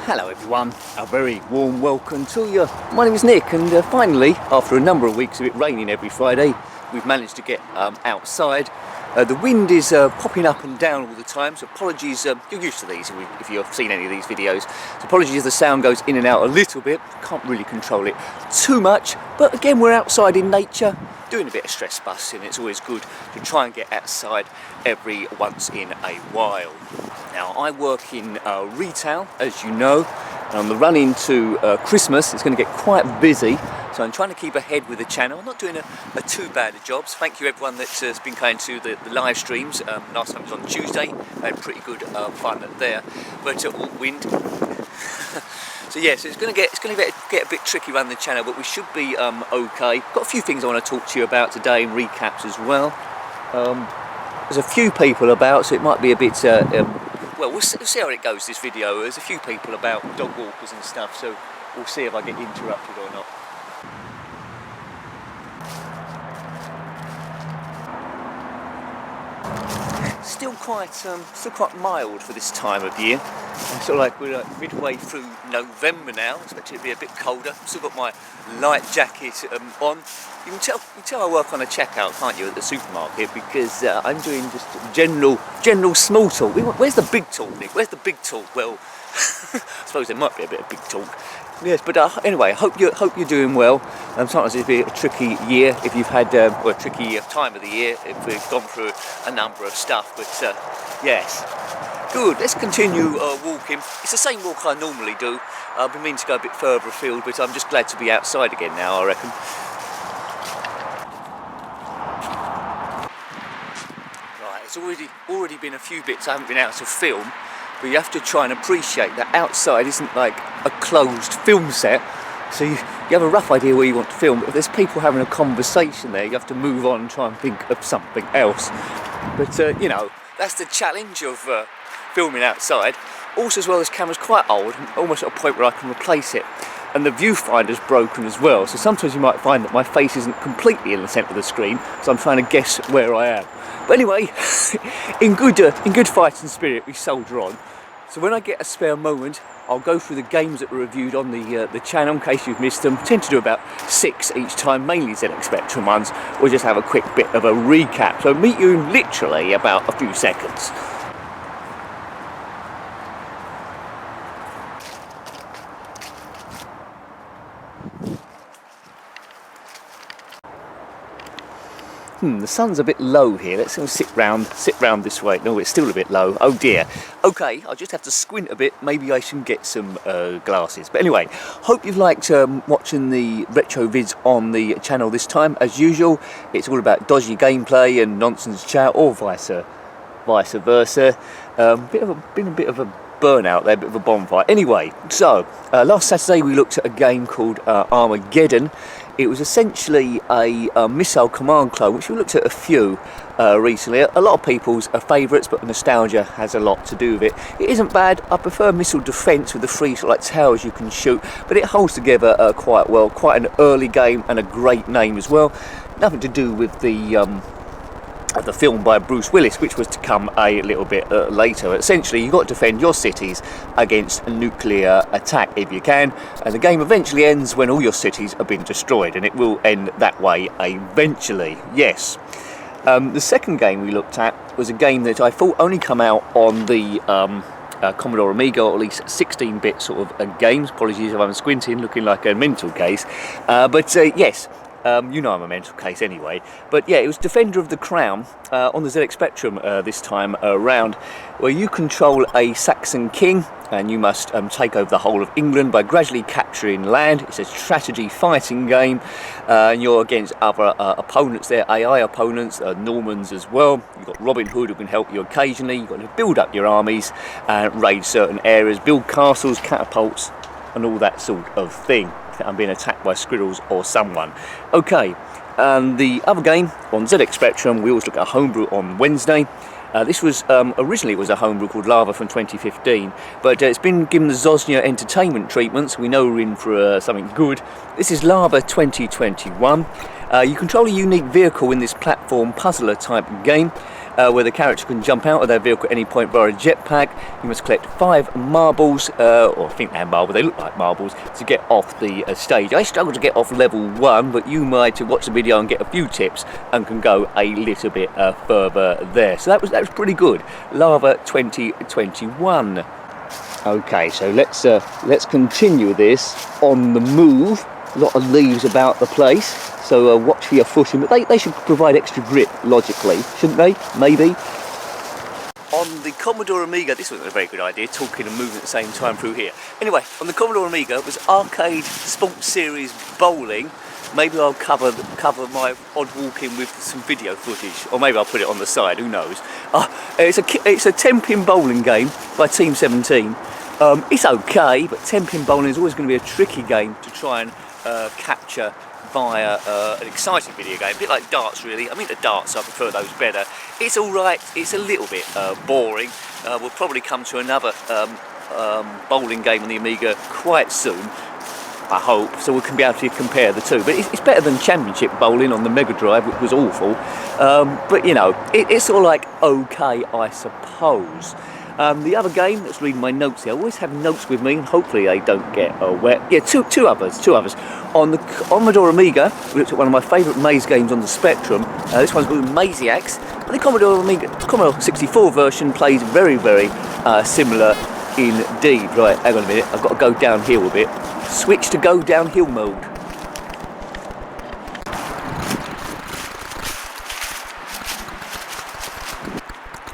Hello everyone, a very warm welcome to you. My name is Nick, and finally, after a number of weeks of it raining every Friday, we've managed to get outside. The wind is popping up and down all the time, so apologies, you're used to these if you've seen any of these videos. So apologies if the sound goes in and out a little bit, can't really control it too much, but again we're outside in nature, doing a bit of stress busting. It's always good to try and get outside every once in a while. Now I work in retail, as you know, and on the run into Christmas it's going to get quite busy, so I'm trying to keep ahead with the channel. I'm not doing a too bad of jobs. Thank you everyone that has been going to the live streams. Last time was on Tuesday, I had pretty good fun there, but all wind. So yeah, so it's going to get a bit tricky around the channel, but we should be okay. Got a few things I want to talk to you about today and recaps as well. There's a few people about, so it might be a bit well, we'll see how it goes, this video. There's a few people about, dog walkers and stuff, so we'll see if I get interrupted or not. Still quite mild for this time of year. Sort of like we're midway through November now. I expect it to be a bit colder. Still got my light jacket on. You can tell I work on a checkout, can't you, at the supermarket, because I'm doing just general small talk. Where's the big talk, Nick? Where's the big talk? Well, I suppose there might be a bit of big talk. Yes, but anyway, I hope you're doing well. Sometimes it'll be a tricky year if you've had or a tricky time of the year if we've gone through a number of stuff. But yes, good. Let's continue walking. It's the same walk I normally do. I've been meaning to go a bit further afield, but I'm just glad to be outside again now, I reckon. Right, it's already been a few bits I haven't been out to film. But you have to try and appreciate that outside isn't like a closed film set, so you have a rough idea where you want to film, but if there's people having a conversation there, you have to move on and try and think of something else. But you know, that's the challenge of filming outside. Also, as well, this camera's quite old, almost at a point where I can replace it, and the viewfinder's broken as well, so sometimes you might find that my face isn't completely in the centre of the screen, so I'm trying to guess where I am. But anyway, in good fighting spirit, we soldier on. So when I get a spare moment, I'll go through the games that were reviewed on the channel in case you've missed them. I tend to do about 6 each time, mainly ZX Spectrum ones, or just have a quick bit of a recap. So meet you in literally about a few seconds. The sun's a bit low here. Let's sit round this way. No, it's still a bit low. Oh dear. Okay, I'll just have to squint a bit. Maybe I should get some glasses. But anyway, hope you've liked watching the retro vids on the channel this time. As usual, it's all about dodgy gameplay and nonsense chat, or vice versa. Been a bit of a burnout there, a bit of a bonfire. Anyway, so last Saturday we looked at a game called Armageddon. It was essentially a missile command clone, which we looked at a few recently. A lot of people's favourites, but nostalgia has a lot to do with it. It isn't bad. I prefer missile defence with the 3 sort of like towers you can shoot, but it holds together quite well. Quite an early game and a great name as well. Nothing to do with the film by Bruce Willis, which was to come a little bit later. Essentially, you've got to defend your cities against a nuclear attack if you can, and the game eventually ends when all your cities have been destroyed, and it will end that way eventually, yes. The second game we looked at was a game that I thought only come out on the Commodore Amiga, or at least 16-bit sort of games. Apologies if I'm squinting, looking like a mental case, but yes. You know I'm a mental case anyway, but yeah, it was Defender of the Crown on the ZX Spectrum this time around, where you control a Saxon king and you must take over the whole of England by gradually capturing land. It's a strategy fighting game, and you're against other opponents there, AI opponents, Normans as well. You've got Robin Hood who can help you occasionally. You've got to build up your armies and raid certain areas, build castles, catapults and all that sort of thing. I'm being attacked by squirrels or someone. Okay, and the other game on ZX Spectrum, we always look at homebrew on Wednesday. This was originally it was a homebrew called Lava from 2015, but it's been given the Zosnia Entertainment treatment, so we know we're in for something good. This is Lava 2021. You control a unique vehicle in this platform puzzler type game. where the character can jump out of their vehicle at any point via a jetpack. You must collect 5 marbles, or I think they're marbles, they look like marbles, to get off the stage. I struggled to get off level 1, but you might watch the video and get a few tips and can go a little bit further there. So that was pretty good. Lava 2021. Okay, so let's continue this on the move. A lot of leaves about the place, so watch for your footing. But they should provide extra grip, logically, shouldn't they? Maybe. On the Commodore Amiga, this wasn't a very good idea, talking and moving at the same time through here. Anyway, on the Commodore Amiga it was Arcade Sports Series Bowling. Maybe I'll cover my odd walk-in with some video footage, or maybe I'll put it on the side, who knows. It's a 10-pin bowling game by Team 17. It's okay, but 10-pin bowling is always going to be a tricky game to try and capture via an exciting video game, a bit like darts really. I mean the darts, I prefer those better. It's alright, it's a little bit boring. We'll probably come to another bowling game on the Amiga quite soon, I hope, so we can be able to compare the two. But it's better than Championship Bowling on the Mega Drive, which was awful. But you know, it's sort of like okay, I suppose. The other game, let's read my notes here. I always have notes with me, and hopefully they don't get wet. Yeah, two others. On the Commodore Amiga, we looked at one of my favourite maze games on the Spectrum. This one's called Maziacs. And the Commodore 64 version plays very, very similar indeed. Right, hang on a minute. I've got to go downhill a bit. Switch to go downhill mode.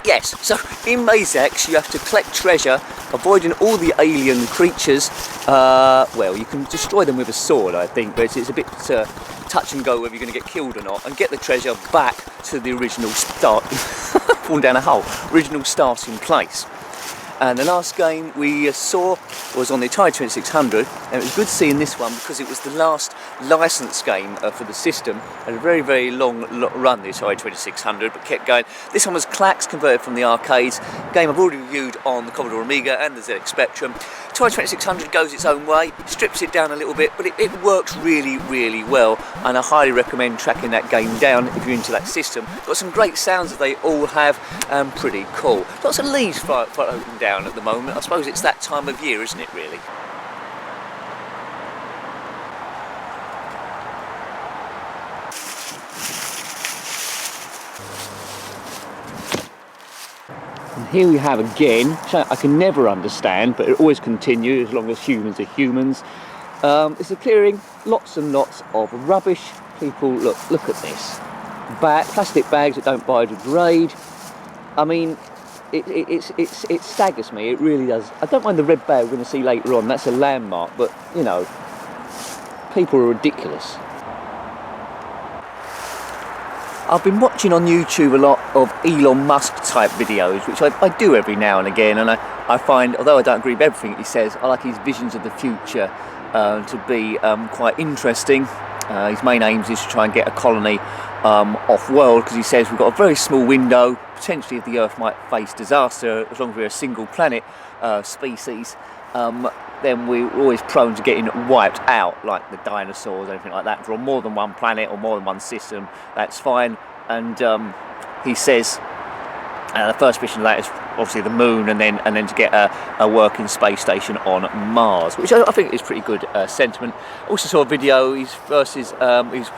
Yes, so in Maziacs you have to collect treasure, avoiding all the alien creatures. Well, you can destroy them with a sword, I think, but it's a bit touch and go whether you're going to get killed or not, and get the treasure back to the original start. Falling down a hole. Original starting place. And the last game we saw was on the Atari 2600, and it was good seeing this one because it was the last licensed game for the system. Had a very, very long run, the Atari 2600, but kept going. This one was Clax, converted from the arcades. Game I've already reviewed on the Commodore Amiga and the ZX Spectrum. Atari 2600 goes its own way, strips it down a little bit, but it works really, really well, and I highly recommend tracking that game down if you're into that system. Got some great sounds that they all have, and pretty cool. Lots of leaves floating down at the moment. I suppose it's that time of year, isn't it, really? And here we have again, I can never understand, but it always continues as long as humans are humans. It's a clearing, lots and lots of rubbish. People, look at this. Plastic bags that don't biodegrade. I mean, it staggers me, it really does. I don't mind the red bag we're going to see later on, that's a landmark, but you know, people are ridiculous. I've been watching on YouTube a lot of Elon Musk type videos, which I do every now and again, and I find, although I don't agree with everything he says, I like his visions of the future to be quite interesting. His main aims is to try and get a colony off-world, because he says we've got a very small window, potentially if the Earth might face disaster, as long as we're a single planet species, then we're always prone to getting wiped out, like the dinosaurs, anything like that. If we're on more than one planet or more than one system, that's fine. And he says the first mission of that is obviously the moon, and then to get a working space station on Mars, which I think is pretty good sentiment. Also saw a video. He's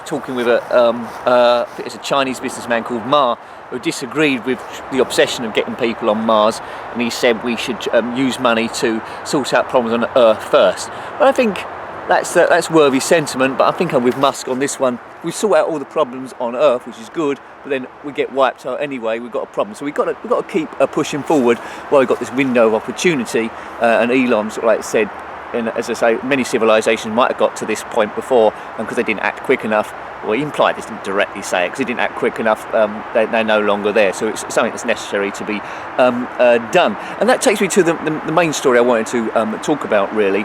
talking with I think it's a Chinese businessman called Ma, who disagreed with the obsession of getting people on Mars, and he said we should use money to sort out problems on Earth first. But I think that's worthy sentiment, but I think I'm with Musk on this one. We sort out all the problems on Earth, which is good, but then we get wiped out anyway. We've got a problem, so we've got to keep pushing forward while we've got this window of opportunity. And Elon sort of like said, and as I say, many civilizations might have got to this point before, and because they didn't act quick enough. Well, he implied this, didn't directly say it, because he didn't act quick enough, they're no longer there. So it's something that's necessary to be done. And that takes me to the main story I wanted to talk about, really.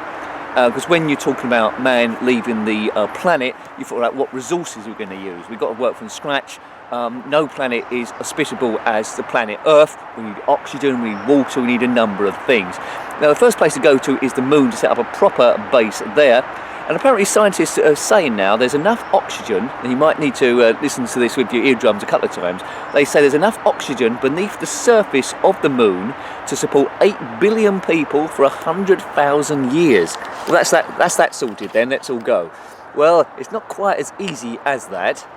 Because when you're talking about man leaving the planet, you thought about what resources we're going to use. We've got to work from scratch. No planet is hospitable as the planet Earth. We need oxygen, we need water, we need a number of things. Now the first place to go to is the moon to set up a proper base there. And apparently scientists are saying now there's enough oxygen, and you might need to listen to this with your eardrums a couple of times. They say there's enough oxygen beneath the surface of the moon to support 8 billion people for 100,000 years. Well, that's that sorted then, let's all go. Well, it's not quite as easy as that.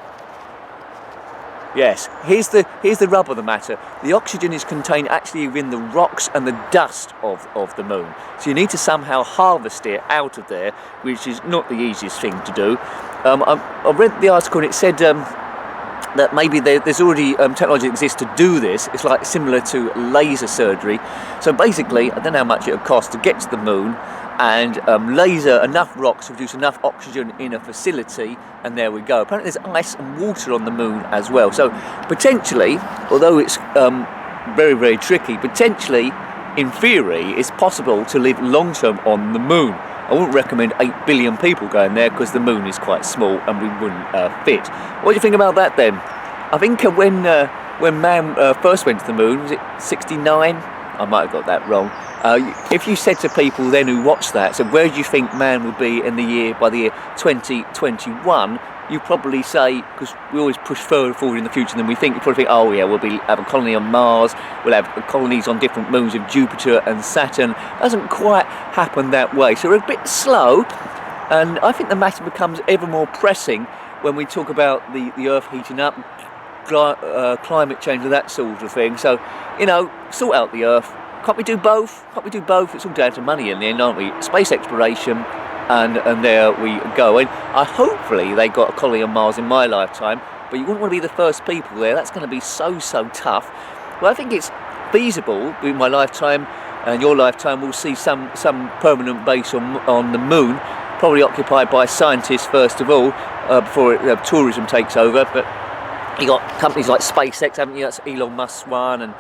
Yes, here's the rub of the matter. The oxygen is contained actually within the rocks and the dust of the moon. So you need to somehow harvest it out of there, which is not the easiest thing to do. I read the article and it said that maybe there's already technology that exists to do this. It's like similar to laser surgery. So basically, I don't know how much it would cost to get to the moon and laser enough rocks to produce enough oxygen in a facility, and there we go. Apparently there's ice and water on the moon as well. So potentially, although it's very, very tricky, potentially, in theory, it's possible to live long term on the moon. I wouldn't recommend 8 billion people going there because the moon is quite small and we wouldn't fit. What do you think about that then? I think when man first went to the moon, was it 69? I might have got that wrong. If you said to people then who watched that, so where do you think man will be by the year 2021? You probably say, because we always push further forward in the future than we think, you probably think, oh yeah, have a colony on Mars, we'll have colonies on different moons of Jupiter and Saturn. It doesn't quite happen that way. So we're a bit slow, and I think the matter becomes ever more pressing when we talk about the Earth heating up, climate change and that sort of thing. So, sort out the Earth. Can't we do both? It's all down to money in the end, aren't we? Space exploration, and there we go. And hopefully they got a colony on Mars in my lifetime, but you wouldn't want to be the first people there. That's going to be so tough. Well, I think it's feasible in my lifetime and your lifetime. We'll see some permanent base on the moon, probably occupied by scientists first of all, before tourism takes over. But you got companies like SpaceX, haven't you? That's Elon Musk's one, and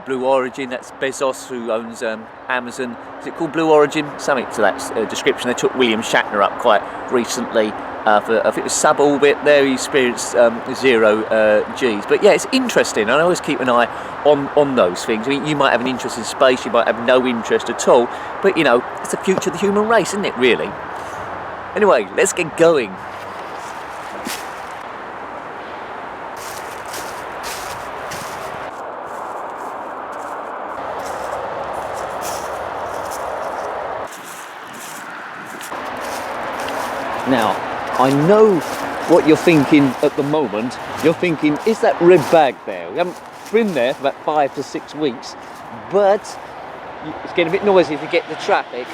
Blue Origin, that's Bezos, who owns Amazon. Is it called Blue Origin? Something to that description. They took William Shatner up quite recently for, I think it was suborbit. There he experienced 0 Gs. But yeah, it's interesting. I always keep an eye on those things. I mean, you might have an interest in space, you might have no interest at all, but it's the future of the human race, isn't it, really? Anyway, let's get going. Now, I know what you're thinking at the moment. You're thinking, is that red bag there? We haven't been there for about 5 to 6 weeks, but it's getting a bit noisy if you get the traffic.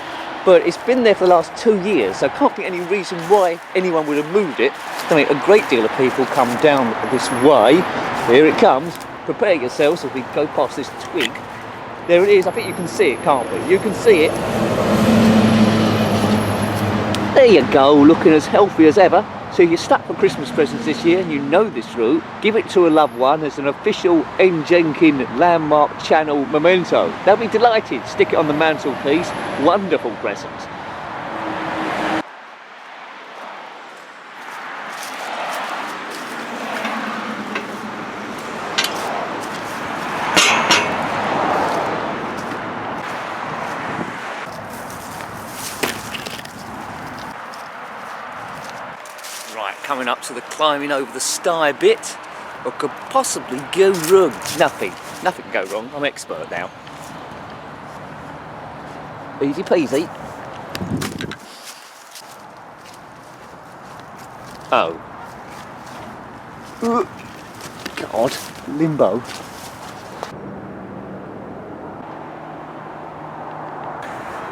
But it's been there for the last 2 years, so I can't think any reason why anyone would have moved it. I mean, a great deal of people come down this way. Here it comes. Prepare yourselves as we go past this twig. There it is. I think you can see it, can't we? You can see it. There you go, looking as healthy as ever. So you're stuck for Christmas presents this year and you know this route. Give it to a loved one as an official N. Jenkin landmark channel memento. They'll be delighted. Stick it on the mantelpiece. Wonderful presents. Right, coming up to the climbing over the sty bit. What could possibly go wrong? Nothing can go wrong. I'm expert now. Easy peasy. Oh. God, limbo.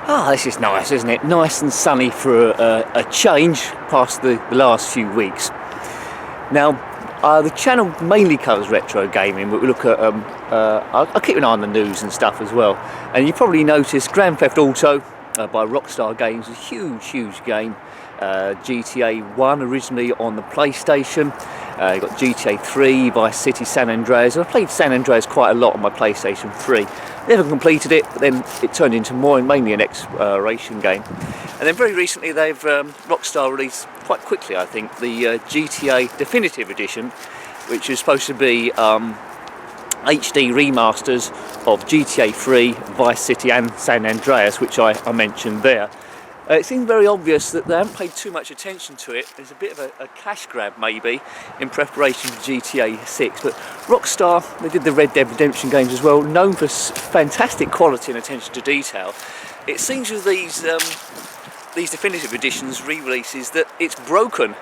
Ah, this is nice, isn't it? Nice and sunny for a change past the last few weeks. Now, the channel mainly covers retro gaming, but we look at, I'll keep an eye on the news and stuff as well. And you probably noticed Grand Theft Auto by Rockstar Games, a huge game. GTA 1 originally on the PlayStation. You got GTA 3, Vice City, San Andreas. I played San Andreas quite a lot on my PlayStation 3. Never completed it, but then it turned into mainly an exploration game. And then very recently Rockstar released, quite quickly I think, the GTA Definitive Edition, which is supposed to be HD remasters of GTA 3, Vice City and San Andreas, which I mentioned there. It seems very obvious that they haven't paid too much attention to it. There's a bit of a cash grab maybe in preparation for GTA 6, but Rockstar, they did the Red Dead Redemption games as well, known for fantastic quality and attention to detail. It seems with these definitive editions re-releases that it's broken.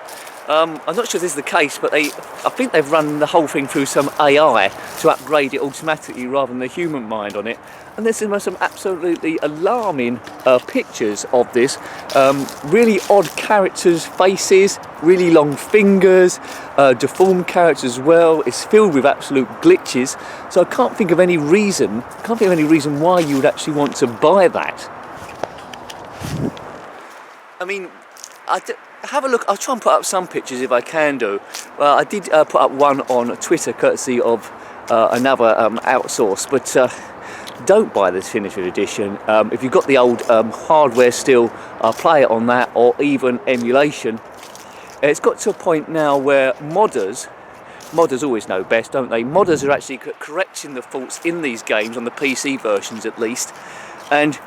I'm not sure if this is the case, but I think they've run the whole thing through some AI to upgrade it automatically rather than the human mind on it. And there's some absolutely alarming pictures of this. Really odd characters' faces, really long fingers, deformed characters as well. It's filled with absolute glitches. So I can't think of any reason why you would actually want to buy that. I mean, have a look. I'll try and put up some pictures if I can do. I did put up one on Twitter courtesy of another outsource, but don't buy this definitive edition. If you've got the old hardware still, play it on that, or even emulation. It's got to a point now where modders always know best, don't they? Modders are actually correcting the faults in these games, on the PC versions at least, and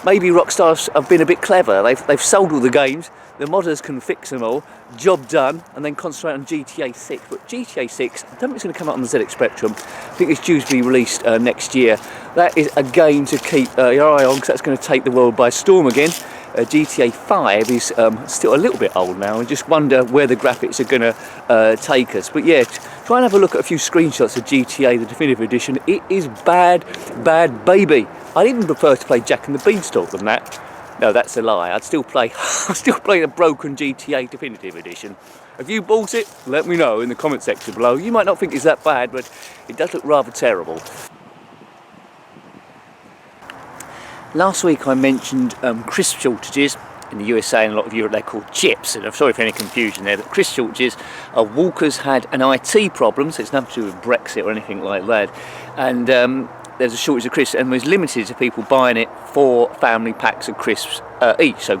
maybe Rockstar have been a bit clever. They've sold all the games, the modders can fix them all, job done, and then concentrate on GTA 6. But GTA 6, I don't think it's going to come out on the ZX Spectrum. I think it's due to be released next year. That is a game to keep your eye on, because that's going to take the world by storm again. GTA 5 is still a little bit old now, and just wonder where the graphics are going to take us. But yeah, try and have a look at a few screenshots of GTA, the definitive edition. It is bad, bad baby. I'd even prefer to play Jack and the Beanstalk than that. No, that's a lie. I'd still play the broken GTA definitive edition. Have you bought it? Let me know in the comment section below. You might not think it's that bad, but it does look rather terrible. Last week I mentioned crisp shortages in the USA and a lot of Europe. They're called chips, and I'm sorry for any confusion there. But crisp shortages, Walker's had an IT problem, so it's nothing to do with Brexit or anything like that. And there's a shortage of crisps, and was limited to people buying it 4 family packs of crisps each. So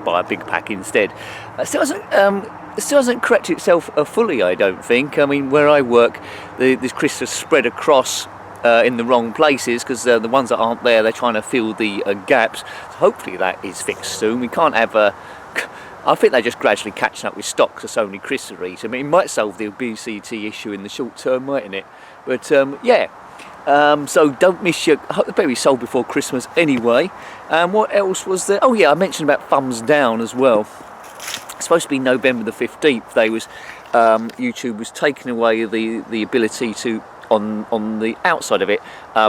buy a big pack instead. It still hasn't corrected itself fully, I don't think. I mean, where I work, these crisps are spread across in the wrong places, because the ones that aren't there, they're trying to fill the gaps. So hopefully that is fixed soon. We can't have I think they're just gradually catching up with stocks of so many crisps to eat. I mean, it might solve the obesity issue in the short term, mightn't it? But yeah. So don't miss your. I hope the baby's sold before Christmas anyway. What else was there? Oh yeah, I mentioned about thumbs down as well. It's supposed to be November the 15th. YouTube was taking away the ability to, on the outside of it,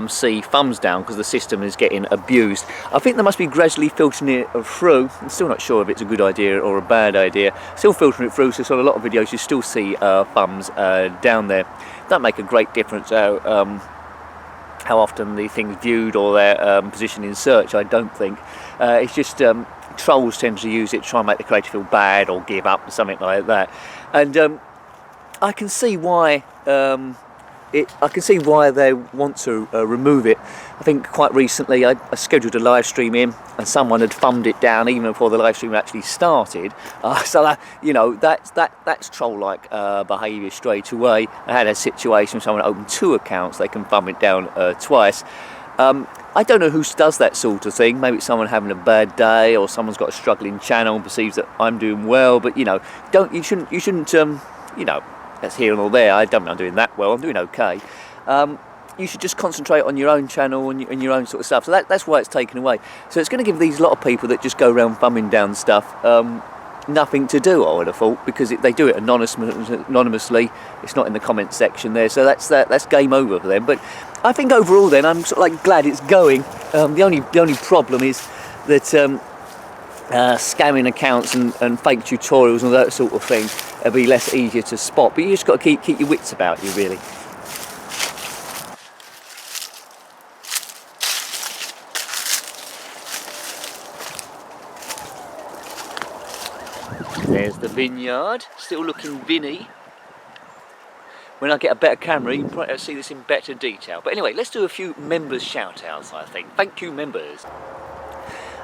see thumbs down, because the system is getting abused. I think they must be gradually filtering it through. I'm still not sure if it's a good idea or a bad idea. Still filtering it through, so on a lot of videos you still see thumbs down there. Don't make a great difference how often the thing's viewed or their position in search, I don't think. It's just trolls tend to use it to try and make the creator feel bad or give up or something like that. And I can see why they want to remove it. I think quite recently I scheduled a live stream in, and someone had thumbed it down even before the live stream actually started. So that's troll-like behaviour straight away. I had a situation where someone opened 2 accounts; they can thumb it down twice. I don't know who does that sort of thing. Maybe it's someone having a bad day, or someone's got a struggling channel and perceives that I'm doing well. But you shouldn't that's here and all there. I don't think I'm doing that well. I'm doing okay. You should just concentrate on your own channel and your own sort of stuff. So that's why it's taken away. So it's going to give these lot of people that just go around thumbing down stuff nothing to do, I would have thought, because they do it anonymously. It's not in the comment section there. So that's game over for them. But I think overall, then, I'm sort of like glad it's going. The only problem is that scamming accounts and fake tutorials and that sort of thing will be less easier to spot. But you just got to keep your wits about you, really. There's the vineyard, still looking vinny. When I get a better camera, you can probably see this in better detail. But anyway, let's do a few members shout outs, I think. Thank you, members.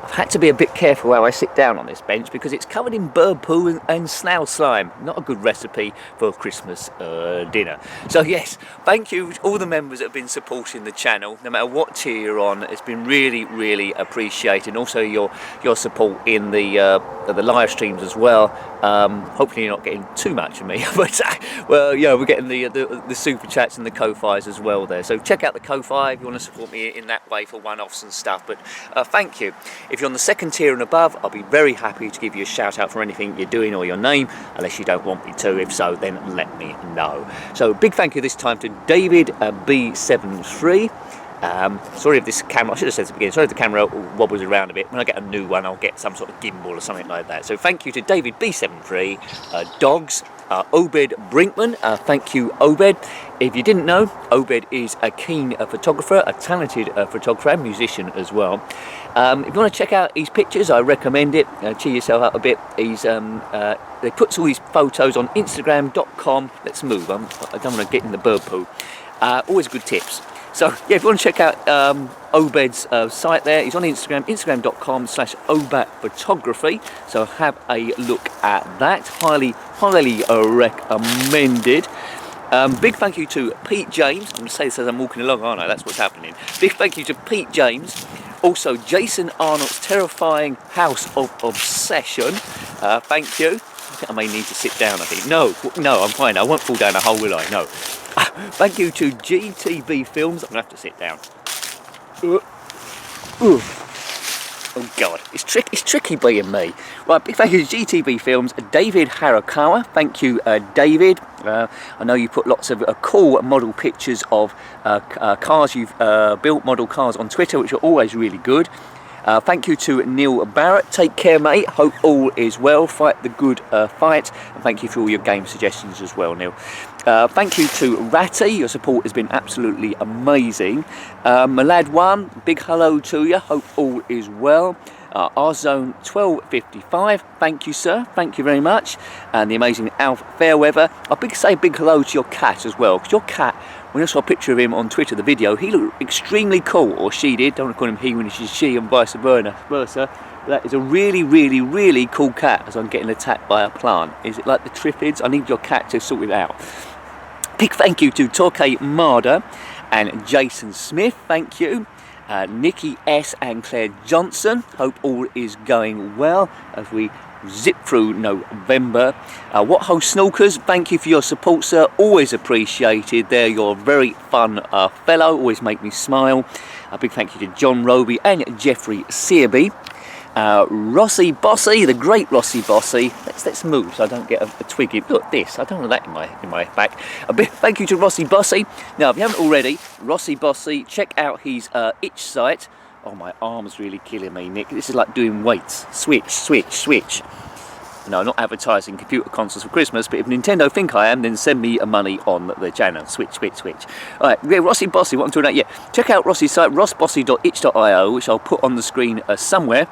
I've had to be a bit careful how I sit down on this bench because it's covered in bird poo and snail slime. Not a good recipe for Christmas dinner. So yes, thank you to all the members that have been supporting the channel, no matter what tier you're on. It's been really, really appreciated. And also your support in the live streams as well. Hopefully you're not getting too much of me, but well, yeah, we're getting the super chats and the Ko-Fis as well there. So check out the Ko-Fi if you want to support me in that way for one-offs and stuff. But thank you. If you're on the second tier and above, I'll be very happy to give you a shout out for anything you're doing or your name, unless you don't want me to. If so, then let me know. So big thank you this time to David B73. Sorry if this camera, I should have said at the beginning, sorry if the camera wobbles around a bit. When I get a new one, I'll get some sort of gimbal or something like that. So thank you to David B73, Dogs, Obed Brinkman, thank you Obed. If you didn't know, Obed is a keen photographer, a talented photographer and musician as well. If you want to check out his pictures, I recommend it. Cheer yourself up a bit. He's they puts all his photos on Instagram.com. Let's move. I don't want to get in the bird poo. Always good tips. So yeah, if you want to check out Obed's site there, he's on Instagram, instagram.com/obedphotography. So have a look at that. Highly recommended. Big thank you to Pete James. I'm going to say this as I'm walking along, aren't I? That's what's happening. Big thank you to Pete James. Also, Jason Arnott's Terrifying House of Obsession. Thank you. I think I may need to sit down, I think. No, I'm fine. I won't fall down a hole, will I? No. Thank you to GTB Films. I'm going to have to sit down. Oh God, it's tricky being me. Right, big thank you to GTB Films, David Harakawa. Thank you, David. I know you put lots of cool model pictures of cars you've built, model cars on Twitter, which are always really good. Thank you to Neil Barrett. Take care, mate. Hope all is well. Fight the good fight. And thank you for all your game suggestions as well, Neil. Thank you to Ratty. Your support has been absolutely amazing. Malad1, big hello to you. Hope all is well. Zone 1255, thank you sir, thank you very much. And the amazing Alf Fairweather. I'll say a big hello to your cat as well, because your cat, when I saw a picture of him on Twitter, the video, he looked extremely cool, or she did. Don't want to call him he when she's she and vice versa. That is a really cool cat as I'm getting attacked by a plant. Is it like the Triffids? I need your cat to sort it out. Big thank you to Torque Marder and Jason Smith, thank you. Nikki S and Claire Johnson, hope all is going well as we zip through November. What Ho Snorkers, thank you for your support sir, always appreciated there. You're a very fun fellow, always make me smile. A big thank you to John Roby and Jeffrey Searby. Rossi Bossy, the great Rossi Bossy. Let's move so I don't get a twiggy. Look at this, I don't want that in my back. A big thank you to Rossi Bossy. Now, if you haven't already, Rossi Bossy, check out his itch site. Oh, my arm's really killing me, Nick. This is like doing weights. Switch. No, not advertising computer consoles for Christmas, but if Nintendo think I am, then send me money on the channel. Switch. Alright, yeah, Rossi Bossy, what I'm talking about, yeah. Check out Rossi's site, rossbossy.itch.io, which I'll put on the screen somewhere.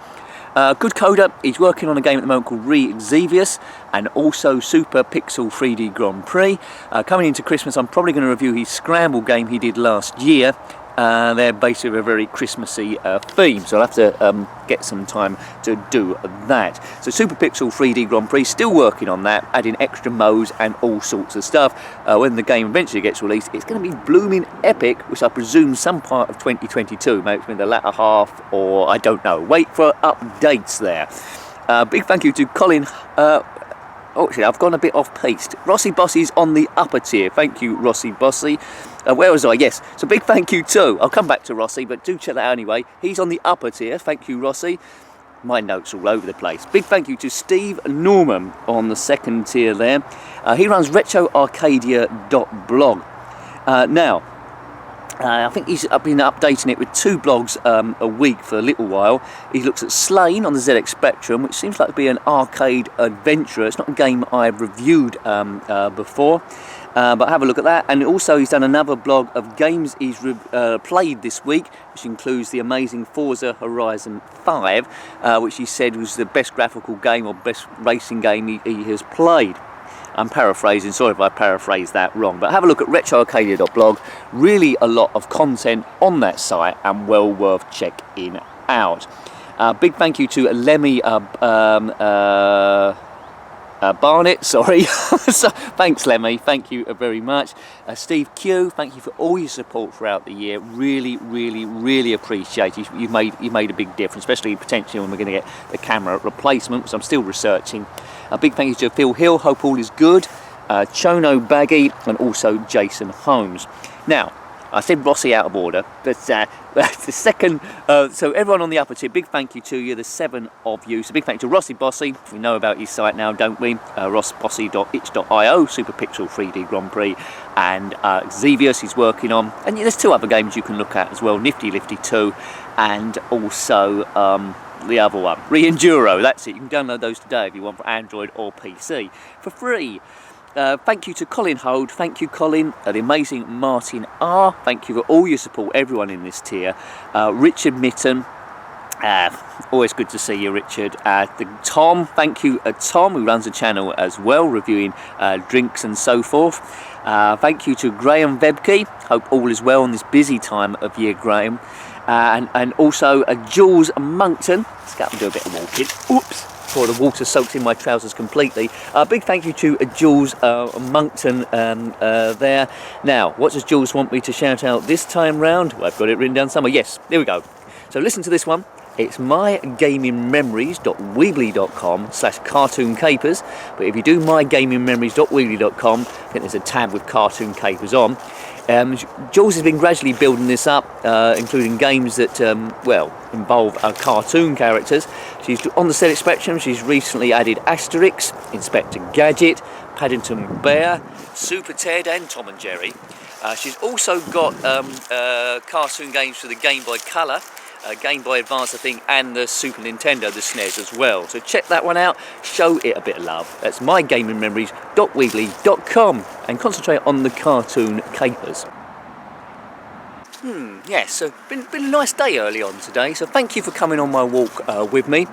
Good coder, he's working on a game at the moment called Re-Xevious and also Super Pixel 3D Grand Prix. Coming into Christmas, I'm probably going to review his Scramble game he did last year. They're basically a very Christmassy theme, so I'll have to get some time to do that. So Super Pixel 3D Grand Prix, still working on that, adding extra modes and all sorts of stuff. When the game eventually gets released, it's going to be blooming epic, which I presume some part of 2022, maybe in the latter half, or I don't know. Wait for updates there. Big thank you to Colin. Oh, actually, I've gone a bit off-piste. Rossi Bossy's on the upper tier. Thank you, Rossi Bossy. Where was I? Yes. So big thank you too. I'll come back to Rossi, but do check that out anyway. He's on the upper tier. Thank you, Rossi. My notes all over the place. Big thank you to Steve Norman on the second tier there. He runs retroarcadia.blog. Now, I think he's been updating it with 2 blogs a week for a little while. He looks at Slain on the ZX Spectrum, which seems like to be an arcade adventure. It's not a game I've reviewed before, but have a look at that. And also he's done another blog of games he's played this week, which includes the amazing Forza Horizon 5, which he said was the best graphical game or best racing game he has played. I'm paraphrasing, sorry if I paraphrased that wrong, but have a look at retroarcadia.blog. Really a lot of content on that site and well worth checking out. Big thank you to Lemmy Barnett, sorry. So, thanks Lemmy, thank you very much. Steve Q, thank you for all your support throughout the year. Really, really, really appreciate it. You've made a big difference, especially potentially when we're going to get the camera replacement, which I'm still researching. A big thank you to Phil Hill, hope all is good. Chono Baggy, and also Jason Holmes. Now, I said Rossi out of order, but the second, so everyone on the upper tier, big thank you to you, the 7 of you. So big thank you to Rossi Bossy, we know about his site now, don't we? rossbossy.itch.io, Super Pixel 3D Grand Prix, and Xevious he's working on. And there's 2 other games you can look at as well, Nifty Lifty 2, and also the other one, Re-Enduro, that's it. You can download those today if you want for Android or PC for free. Thank you to Colin Hold, thank you Colin, the amazing Martin R, thank you for all your support, everyone in this tier. Richard Mitten, always good to see you Richard. Tom, thank you Tom, who runs a channel as well, reviewing drinks and so forth. Thank you to Graham Vebke, hope all is well on this busy time of year Graham. And also Jules Monkton, let's go up and do a bit of walking, oops. Before the water soaks in my trousers completely. Big thank you to Jules Monkton there. Now, what does Jules want me to shout out this time round? Well, I've got it written down somewhere. Yes, there we go. So listen to this one. It's mygamingmemories.weebly.com/cartooncapers. But if you do mygamingmemories.weebly.com, I think there's a tab with Cartoon Capers on. Jules has been gradually building this up, including games that, well, involve cartoon characters. She's on the Celtic Spectrum. She's recently added Asterix, Inspector Gadget, Paddington Bear, Super Ted, and Tom and Jerry. She's also got cartoon games for the Game Boy Color, Game Boy Advance, I think, and the Super Nintendo, the SNES as well. So check that one out, show it a bit of love. That's mygamingmemories.weebly.com, and concentrate on the cartoon capers. Yes, so been a nice day early on today, so thank you for coming on my walk with me.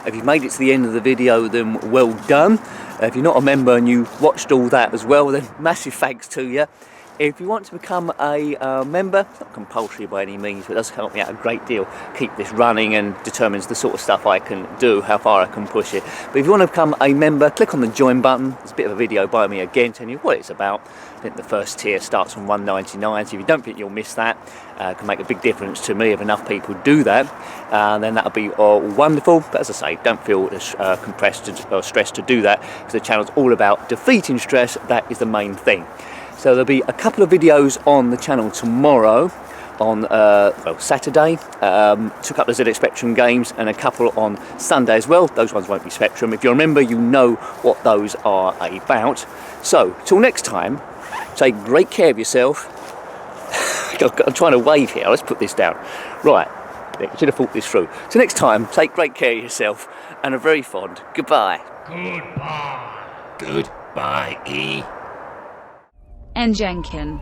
If you've made it to the end of the video, then well done. If you're not a member and you watched all that as well, then massive thanks to you. If you want to become a member, it's not compulsory by any means, but it does help me out a great deal, keep this running, and determines the sort of stuff I can do, how far I can push it. But if you want to become a member, click on the join button. There's a bit of a video by me again telling you what it's about. I think the first tier starts from $1.99, so if you don't think you'll miss that, it can make a big difference to me if enough people do that, then that'll be wonderful. But as I say, don't feel compressed or stressed to do that, because the channel's all about defeating stress. That is the main thing. So there'll be a couple of videos on the channel tomorrow, on well, Saturday, took up the ZX Spectrum games, and a couple on Sunday as well. Those ones won't be Spectrum. If you're a member, you know what those are about. So, till next time, take great care of yourself. I'm trying to wave here, let's put this down. Right, I should have thought this through. So next time, take great care of yourself, and a very fond goodbye. Goodbye. Goodbye, E. And Jenkin.